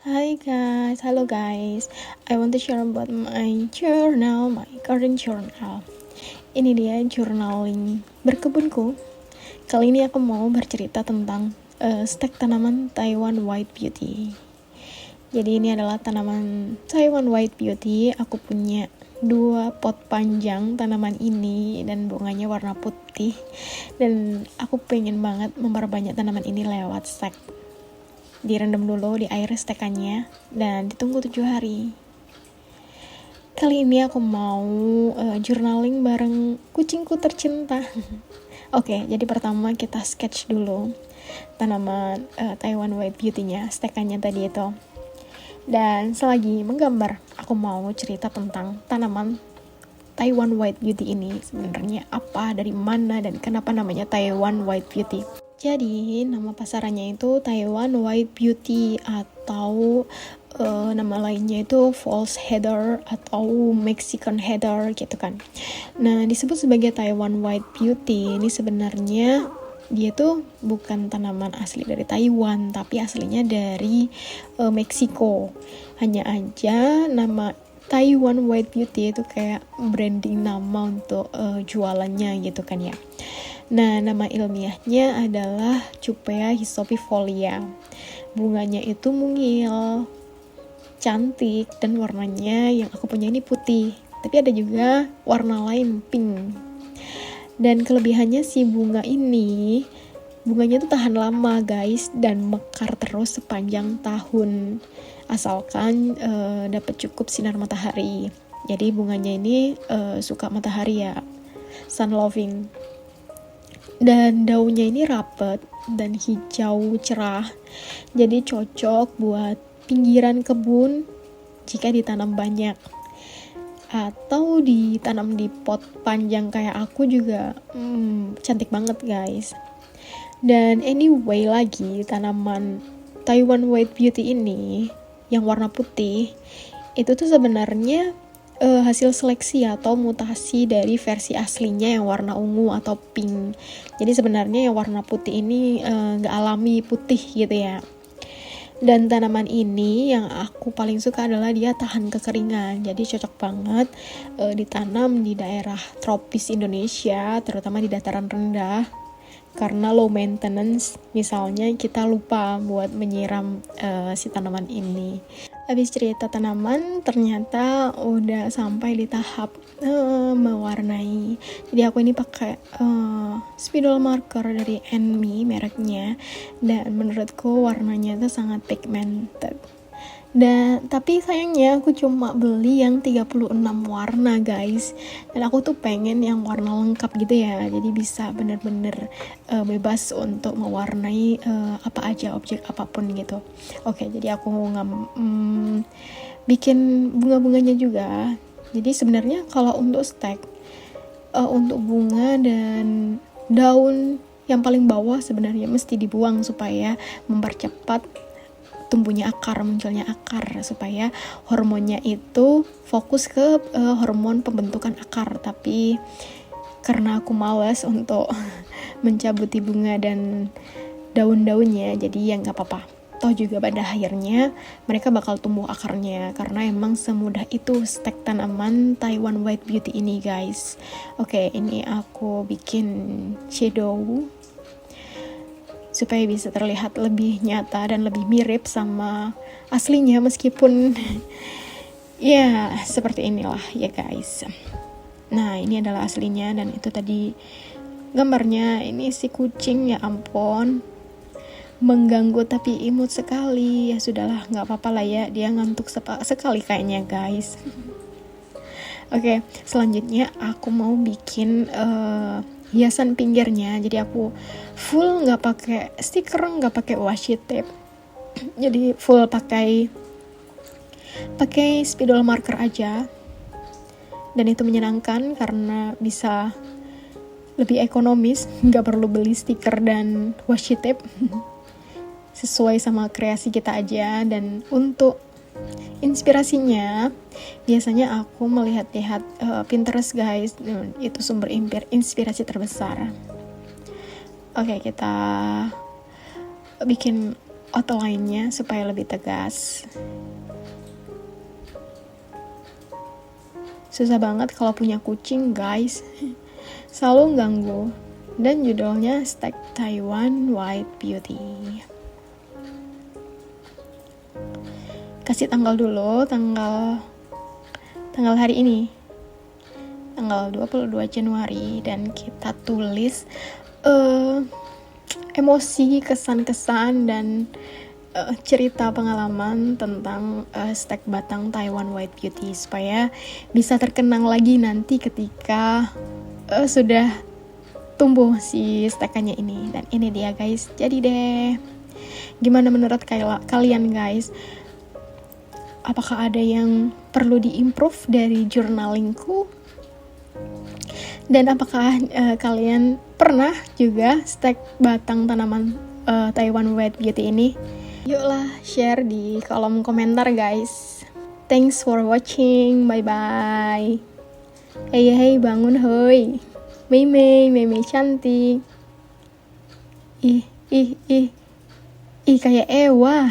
Hello guys. I want to share about my journal, my current journal. Ini dia journaling berkebunku. Kali ini aku mau bercerita tentang stek tanaman Taiwan White Beauty. Jadi ini adalah tanaman Taiwan White Beauty. Aku punya 2 pot panjang tanaman ini dan bunganya warna putih. Dan aku pengen banget memperbanyak tanaman ini lewat stek. Direndam dulu di air stekannya dan ditunggu 7 hari. Kali ini aku mau journaling bareng kucingku tercinta. Oke, jadi pertama kita sketch dulu tanaman Taiwan White Beauty-nya, stekannya tadi itu. Dan selagi menggambar, aku mau cerita tentang tanaman Taiwan White Beauty ini sebenarnya apa, dari mana, dan kenapa namanya Taiwan White Beauty. Jadi nama pasarannya itu Taiwan White Beauty atau nama lainnya itu False Heather atau Mexican Heather gitu kan. Nah, disebut sebagai Taiwan White Beauty ini sebenarnya dia tuh bukan tanaman asli dari Taiwan, tapi aslinya dari Meksiko. Hanya aja nama Taiwan White Beauty itu kayak branding nama untuk jualannya gitu kan ya. Nah, nama ilmiahnya adalah Cupea histopifolia. Bunganya itu mungil, cantik, dan warnanya yang aku punya ini putih. Tapi ada juga warna lain, pink. Dan kelebihannya si bunganya tuh tahan lama guys, dan mekar terus sepanjang tahun. Asalkan dapat cukup sinar matahari. Jadi bunganya ini suka matahari ya, sun loving. Dan daunnya ini rapet dan hijau cerah, jadi cocok buat pinggiran kebun jika ditanam banyak, atau ditanam di pot panjang kayak aku juga cantik banget guys. Dan anyway lagi, tanaman Taiwan White Beauty ini yang warna putih itu tuh sebenarnya hasil seleksi atau mutasi dari versi aslinya yang warna ungu atau pink. Jadi sebenarnya yang warna putih ini gak alami putih gitu ya. Dan tanaman ini yang aku paling suka adalah dia tahan kekeringan. Jadi cocok banget ditanam di daerah tropis Indonesia, terutama di dataran rendah. Karena low maintenance, misalnya kita lupa buat menyiram si tanaman ini. Habis cerita tanaman, ternyata udah sampai di tahap mewarnai. Jadi aku ini pakai spidol marker dari Enmi mereknya, dan menurutku warnanya itu sangat pigmented. Dan tapi sayangnya aku cuma beli yang 36 warna guys, dan aku tuh pengen yang warna lengkap gitu ya, jadi bisa bener-bener bebas untuk mewarnai apa aja, objek apapun gitu. Oke, jadi aku bikin bunga-bunganya juga. Jadi sebenarnya kalau untuk stek, untuk bunga dan daun yang paling bawah sebenarnya mesti dibuang supaya mempercepat tumbuhnya akar, munculnya akar, supaya hormonnya itu fokus ke hormon pembentukan akar. Tapi karena aku malas untuk mencabuti bunga dan daun-daunnya, jadi ya nggak apa-apa. Toh juga pada akhirnya mereka bakal tumbuh akarnya, karena emang semudah itu stek tanaman Taiwan White Beauty ini guys. Oke, ini aku bikin shadow supaya bisa terlihat lebih nyata dan lebih mirip sama aslinya, meskipun ya seperti inilah ya guys. Nah, ini adalah aslinya, dan itu tadi gambarnya. Ini si kucing, ya ampun, mengganggu tapi imut sekali. Ya sudahlah, gak apa-apa lah ya, dia ngantuk sekali kayaknya guys. Oke, selanjutnya aku mau bikin hiasan pinggirnya. Jadi aku full nggak pakai stiker, nggak pakai washi tape. Jadi full pakai spidol marker aja. Dan itu menyenangkan karena bisa lebih ekonomis, nggak perlu beli stiker dan washi tape. Sesuai sama kreasi kita aja. Dan untuk inspirasinya, biasanya aku melihat-lihat Pinterest guys, itu sumber inspirasi terbesar. Oke, kita bikin outline-nya supaya lebih tegas. Susah banget kalau punya kucing, guys. Selalu ganggu. Dan judulnya Steak Taiwan White Beauty. Kasih tanggal dulu, tanggal hari ini. Tanggal 22 Januari, dan kita tulis emosi, kesan-kesan, dan cerita pengalaman tentang steak batang Taiwan White Beauty supaya bisa terkenang lagi nanti ketika sudah tumbuh si steakannya ini. Dan ini dia, guys, jadi deh. Gimana menurut kalian, guys? Apakah ada yang perlu diimprove dari journalingku? Dan apakah kalian pernah juga steak batang tanaman Taiwan White Beauty ini? Yuklah share di kolom komentar, guys. Thanks for watching. Bye bye. Hey bangun hoi. Mei cantik. Ih kayak Ewa.